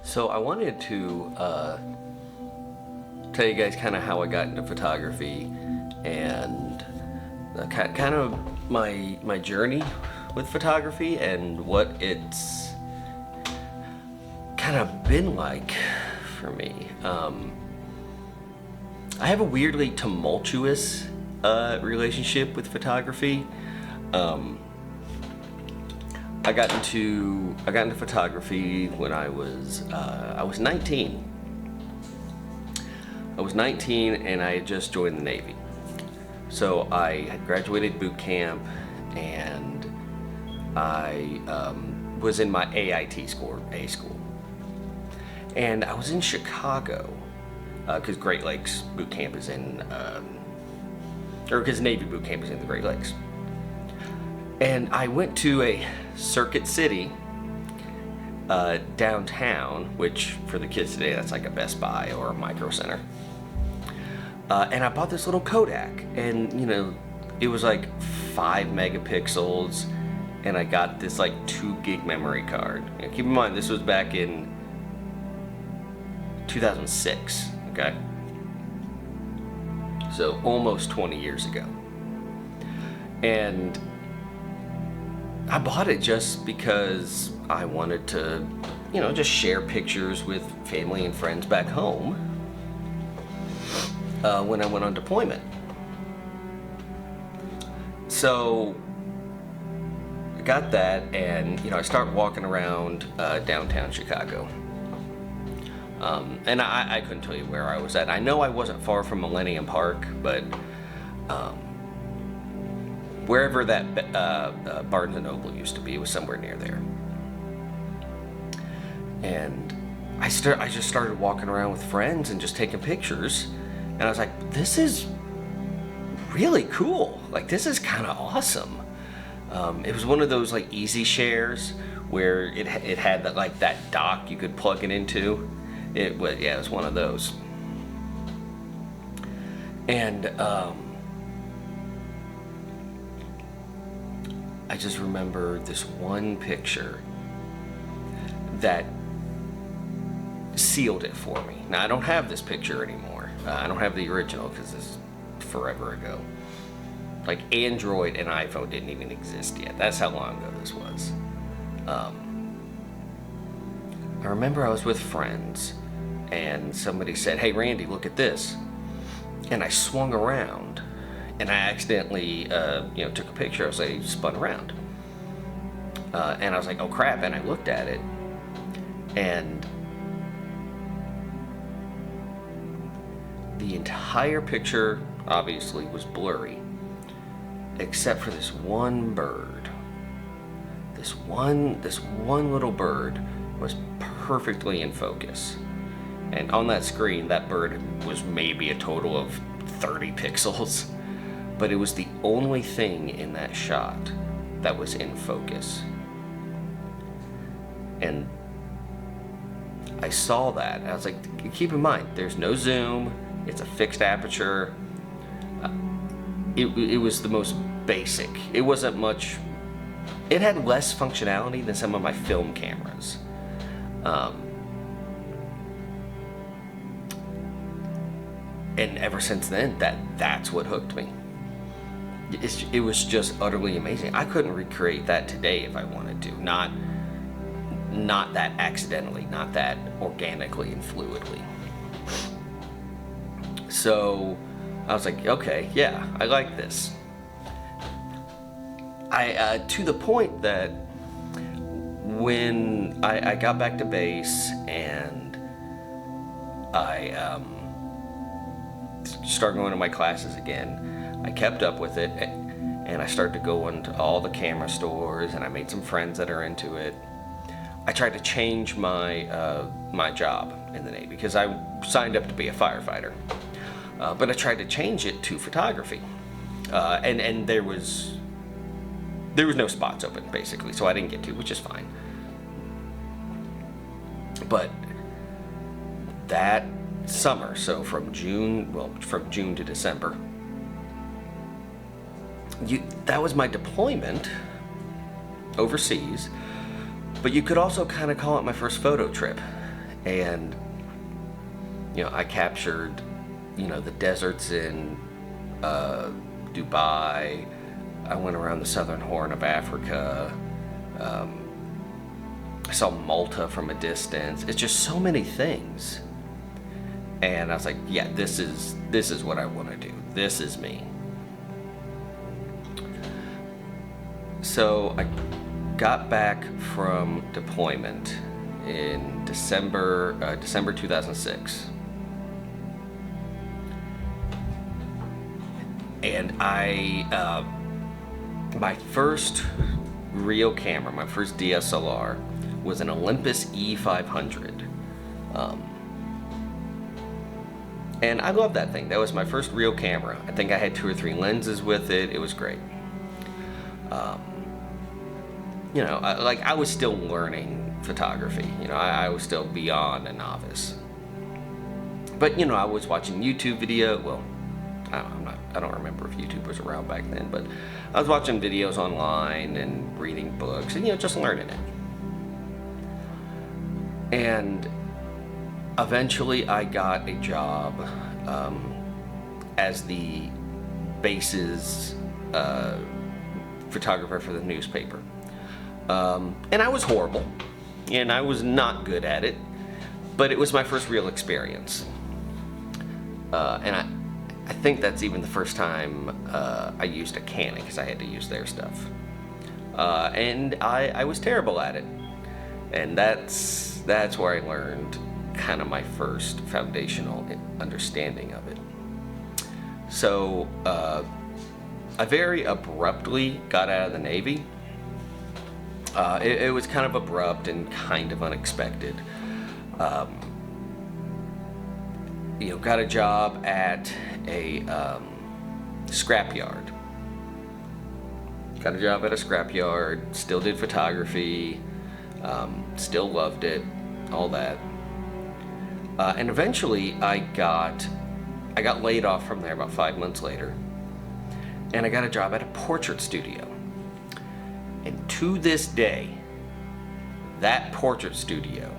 So I wanted to tell you guys kind of how I got into photography and kind of my journey with photography and what it's kind of been like for me. I have a weirdly tumultuous relationship with photography. I got into photography when I was 19. I was 19 and I had just joined the Navy. So I had graduated boot camp and I was in my AIT school, A school. And I was in Chicago because Great Lakes boot camp is in, or because Navy boot camp is in the Great Lakes. And I went to a Circuit City downtown, which for the kids today, that's like a Best Buy or a Micro Center. And I bought this little Kodak, and you know, it was like 5 megapixels, and I got this like 2 gig memory card. And keep in mind, this was back in 2006, okay? So almost 20 years ago. And I bought it just because I wanted to, you know, just share pictures with family and friends back home when I went on deployment. So I got that, and you know, I started walking around downtown Chicago. And I couldn't tell you where I was at. I know I wasn't far from Millennium Park, but wherever that Barnes and Noble used to be, it was somewhere near there. And I just started walking around with friends and just taking pictures. And I was like, this is really cool. Like, this is kind of awesome. It was one of those like easy shares where it had that, like, that dock you could plug it into. It was one of those. And I just remember this one picture that sealed it for me. Now, I don't have this picture anymore. I don't have the original because this is forever ago. Like, Android and iPhone didn't even exist yet. That's how long ago this was. I remember I was with friends and somebody said, "Hey Randy, look at this." And I swung around and I accidentally took a picture. I was like, spun around. And I was like, oh crap, and I looked at it, and the entire picture obviously was blurry, except for this one bird. This one little bird was perfectly in focus. And on that screen, that bird was maybe a total of 30 pixels. But it was the only thing in that shot that was in focus. And I saw that, and I was like, keep in mind, there's no zoom, it's a fixed aperture. It was the most basic. It wasn't much, it had less functionality than some of my film cameras. And ever since then, that's what hooked me. It was just utterly amazing. I couldn't recreate that today if I wanted to. Not that accidentally, not that organically and fluidly. So I was like, okay, yeah, I like this. To the point that when I got back to base and I started going to my classes again, I kept up with it, and I started to go into all the camera stores, and I made some friends that are into it. I tried to change my job in the Navy because I signed up to be a firefighter, but I tried to change it to photography, and there was no spots open basically, so I didn't get to, which is fine. But that summer, so from June to December, that was my deployment overseas, but you could also kind of call it my first photo trip. And, you know, I captured, you know, the deserts in Dubai. I went around the southern Horn of Africa. I saw Malta from a distance. It's just so many things. And I was like, yeah, this is what I want to do. This is me. So I got back from deployment in December 2006. And my first real camera, my first DSLR, was an Olympus E500. And I love that thing. That was my first real camera. I think I had 2 or 3 lenses with it. It was great. You know, I was still learning photography. You know, I was still beyond a novice. But, you know, I was watching YouTube video. Well, I don't remember if YouTube was around back then, but I was watching videos online and reading books and, you know, just learning it. And eventually I got a job as the base's photographer for the newspaper. And I was horrible, and I was not good at it, but it was my first real experience. And I think that's even the first time I used a Canon, because I had to use their stuff. And I was terrible at it. And that's where I learned kind of my first foundational understanding of it. So I very abruptly got out of the Navy. It was kind of abrupt and kind of unexpected. You know, got a job at a scrapyard. Got a job at a scrapyard, still did photography, still loved it, all that. And eventually I got laid off from there about 5 months later, and I got a job at a portrait studio. And to this day, that portrait studio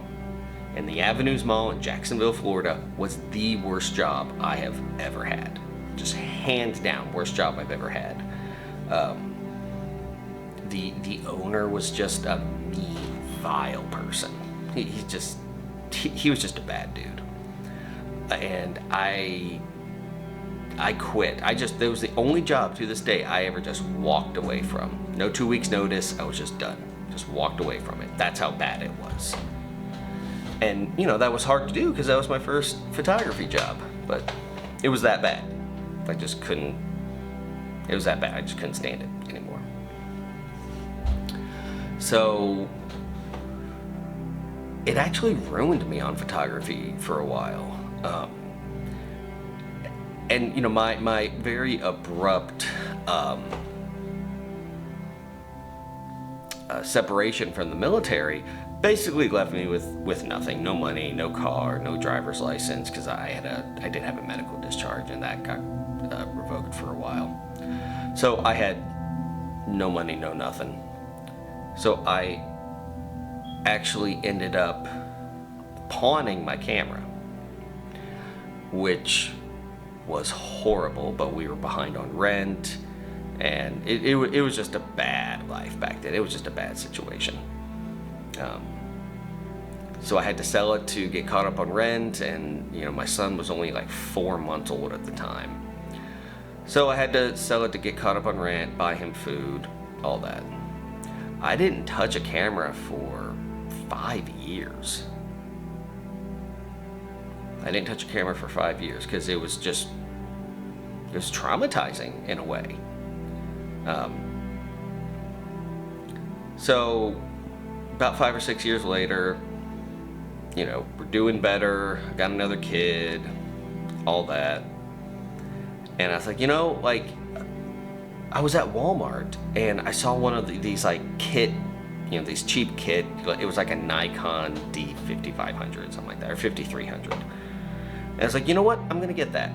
in the Avenues Mall in Jacksonville, Florida, was the worst job I have ever had. Just hands down, worst job I've ever had. The owner was just a mean, vile person. He was just a bad dude. And I quit. That was the only job to this day I ever just walked away from. No 2 weeks notice, I was just done. Just walked away from it. That's how bad it was. And, you know, that was hard to do because that was my first photography job. But it was that bad. I just couldn't, it was that bad. I just couldn't stand it anymore. So it actually ruined me on photography for a while. And, you know, my very abrupt separation from the military basically left me with nothing. No money, no car, no driver's license, because I did have a medical discharge, and that got revoked for a while. So I had no money, no nothing. So I actually ended up pawning my camera, which was horrible, but we were behind on rent, and it was just a bad life back then. It was just a bad situation. So I had to sell it to get caught up on rent, and, you know, my son was only like 4 months old at the time. So I had to sell it to get caught up on rent, buy him food, all that. I didn't touch a camera for 5 years. I didn't touch a camera for 5 years because it was traumatizing in a way. So about 5 or 6 years later, you know, we're doing better, I got another kid, all that. And I was like, you know, like, I was at Walmart and I saw one of these like kit, you know, these cheap kit, it was like a Nikon D5500, something like that, or 5300. And I was like, you know what, I'm gonna get that.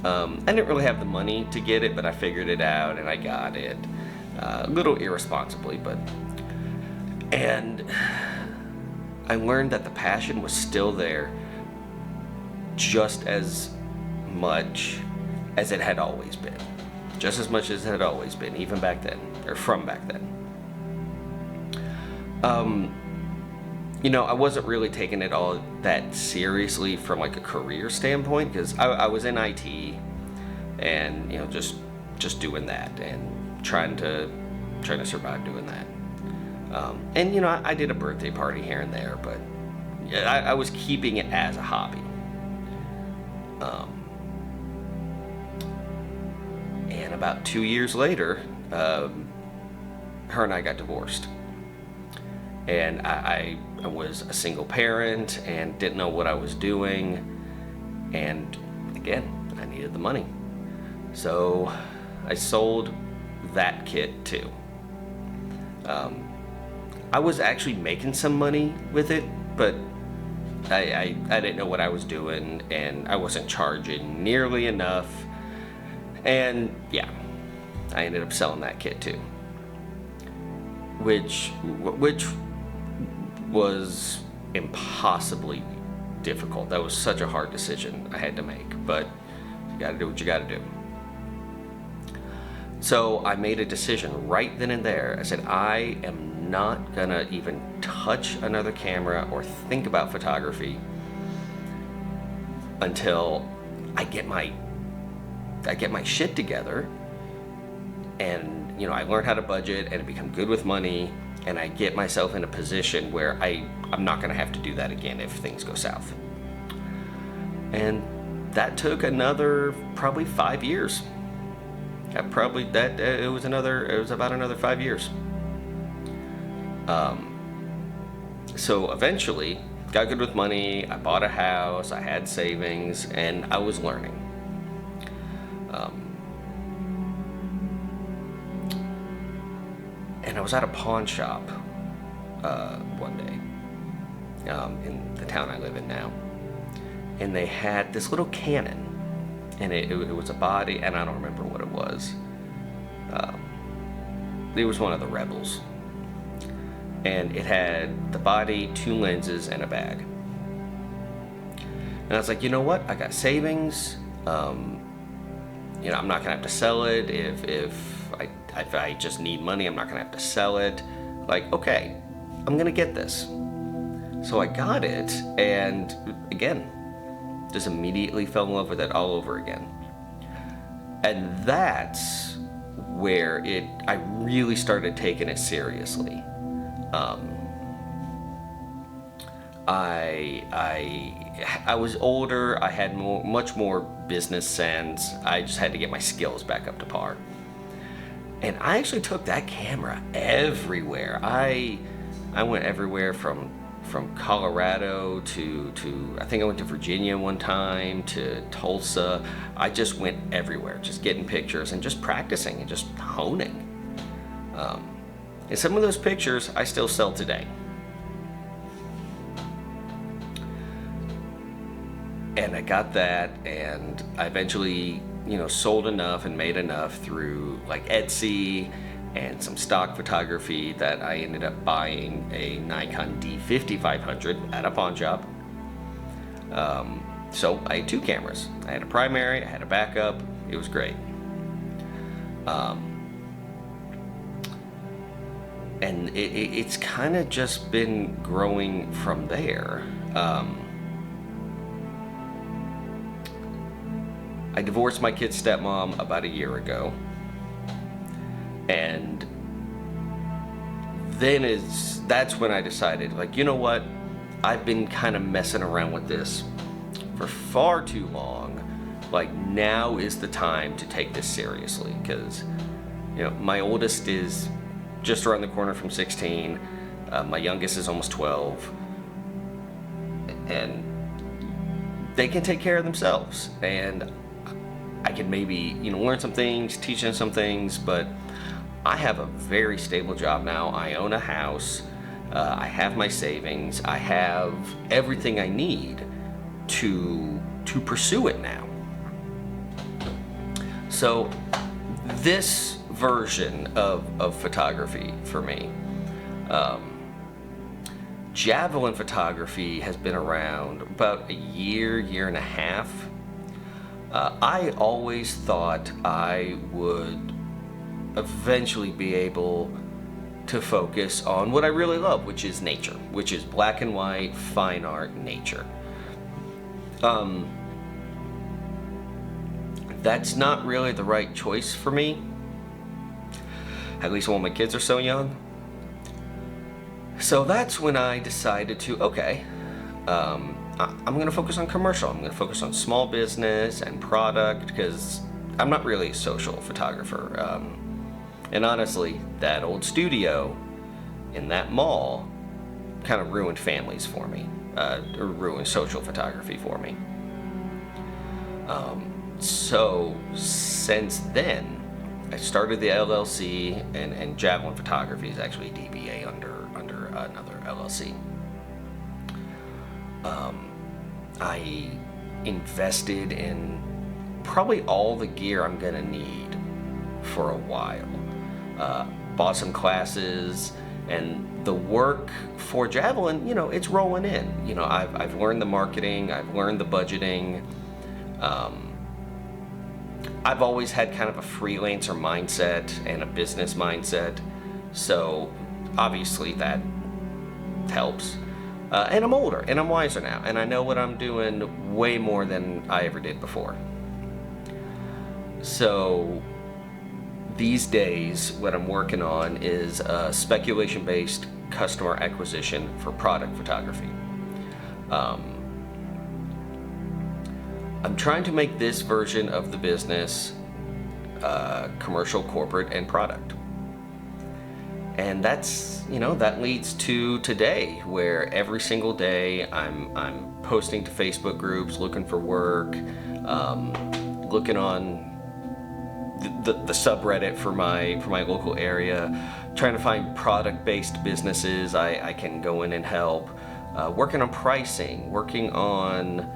I didn't really have the money to get it, but I figured it out and I got it. A little irresponsibly, but, and I learned that the passion was still there just as much as it had always been. Just as much as it had always been, even back then, or from back then. You know, I wasn't really taking it all that seriously from like a career standpoint, because I was in IT and, you know, just doing that and trying to survive doing that. And you know, I did a birthday party here and there, but I was keeping it as a hobby. And about 2 years later, her and I got divorced. And I was a single parent and didn't know what I was doing. And again, I needed the money. So I sold that kit too. I was actually making some money with it, but I didn't know what I was doing, and I wasn't charging nearly enough. And yeah, I ended up selling that kit too, which was impossibly difficult. That was such a hard decision I had to make, but you gotta do what you gotta do. So I made a decision right then and there. I said, I am not gonna even touch another camera or think about photography until I get my shit together, and you know, I learn how to budget and become good with money, and I get myself in a position where I'm not gonna have to do that again if things go south. And that took another probably 5 years. It was about another 5 years. So eventually got good with money. I bought a house, I had savings, and I was learning. And I was at a pawn shop one day in the town I live in now, and they had this little Canon, and it was a body, and I don't remember what it was. It was one of the Rebels, and it had the body, 2 lenses, and a bag. And I was like, you know what? I got savings. You know, I'm not gonna have to sell it. If I just need money, I'm not gonna have to sell it. Like, okay, I'm gonna get this. So I got it, and again, just immediately fell in love with it all over again. And that's where I really started taking it seriously. I was older, I had much more business sense. I just had to get my skills back up to par. And I actually took that camera everywhere. I went everywhere from Colorado to I think I went to Virginia one time, to Tulsa. I just went everywhere, just getting pictures and just practicing and just honing. And some of those pictures I still sell today. And I got that, and I eventually, you know, sold enough and made enough through like Etsy and some stock photography that I ended up buying a Nikon D5500 at a pawn shop. So I had 2 cameras. I had a primary, I had a backup. It was great. And it's kind of just been growing from there. I divorced my kid's stepmom about a year ago, and then that's when I decided, like, you know what, I've been kind of messing around with this for far too long. Like, now is the time to take this seriously, because, you know, my oldest is just around the corner from 16, my youngest is almost 12, and they can take care of themselves, and I can maybe, you know, learn some things, teach them some things, but I have a very stable job now. I own a house, I have my savings, I have everything I need to pursue it now. So this version of photography for me, Javelin photography has been around about a year and a half. I always thought I would eventually be able to focus on what I really love, which is nature, which is black and white, fine art, nature. That's not really the right choice for me, at least when my kids are so young. So that's when I decided to, okay, I'm going to focus on commercial. I'm going to focus on small business and product, because I'm not really a social photographer. And honestly, that old studio in that mall kind of ruined families for me, or ruined social photography for me. So since then, I started the LLC, and Javelin Photography is actually DBA under another LLC. I invested in probably all the gear I'm gonna need for a while. Bought some classes, and the work for Javelin, you know, it's rolling in. You know, I've learned the marketing, I've learned the budgeting. I've always had kind of a freelancer mindset and a business mindset, so obviously that helps. And I'm older and I'm wiser now, and I know what I'm doing way more than I ever did before. So these days, what I'm working on is speculation-based customer acquisition for product photography. I'm trying to make this version of the business commercial, corporate, and product. And that's, you know, that leads to today, where every single day I'm posting to Facebook groups, looking for work, looking on the subreddit for my local area, trying to find product-based businesses I can go in and help, working on pricing, working on,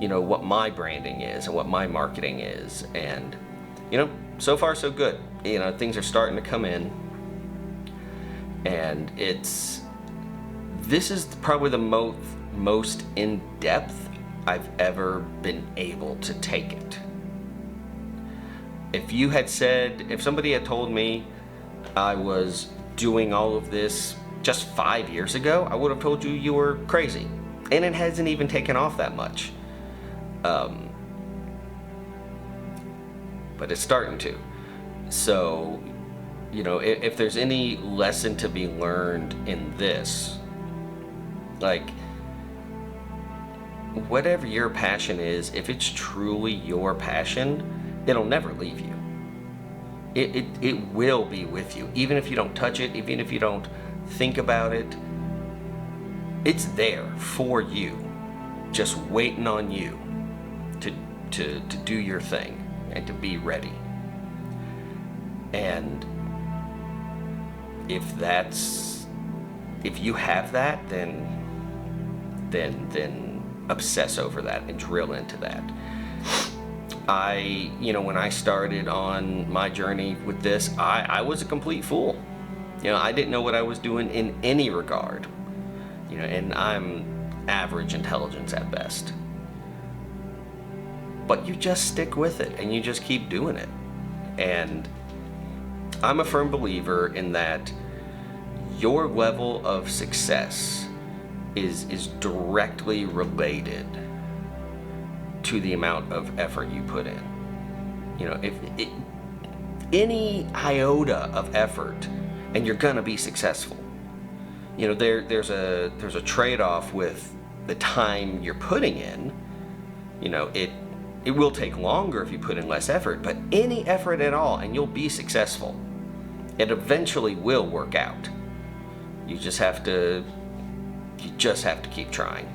you know, what my branding is and what my marketing is. And, you know, so far so good. You know, things are starting to come in, and this is probably the most in-depth I've ever been able to take it. If somebody had told me I was doing all of this just 5 years ago, I would have told you were crazy. And it hasn't even taken off that much. But it's starting to. So, you know, if there's any lesson to be learned in this, like, whatever your passion is, if it's truly your passion, it'll never leave you. It will be with you. Even if you don't touch it, even if you don't think about it, it's there for you, just waiting on you to do your thing and to be ready. And if you have that, then obsess over that and drill into that. You know, when I started on my journey with this, I was a complete fool. You know, I didn't know what I was doing in any regard. You know, and I'm average intelligence at best. But you just stick with it and you just keep doing it. And I'm a firm believer in that your level of success is directly related to the amount of effort you put in. You know, if any iota of effort, and you're gonna be successful. You know, there's a trade-off with the time you're putting in. You know, it will take longer if you put in less effort, but any effort at all and you'll be successful. It eventually will work out. You just have to keep trying.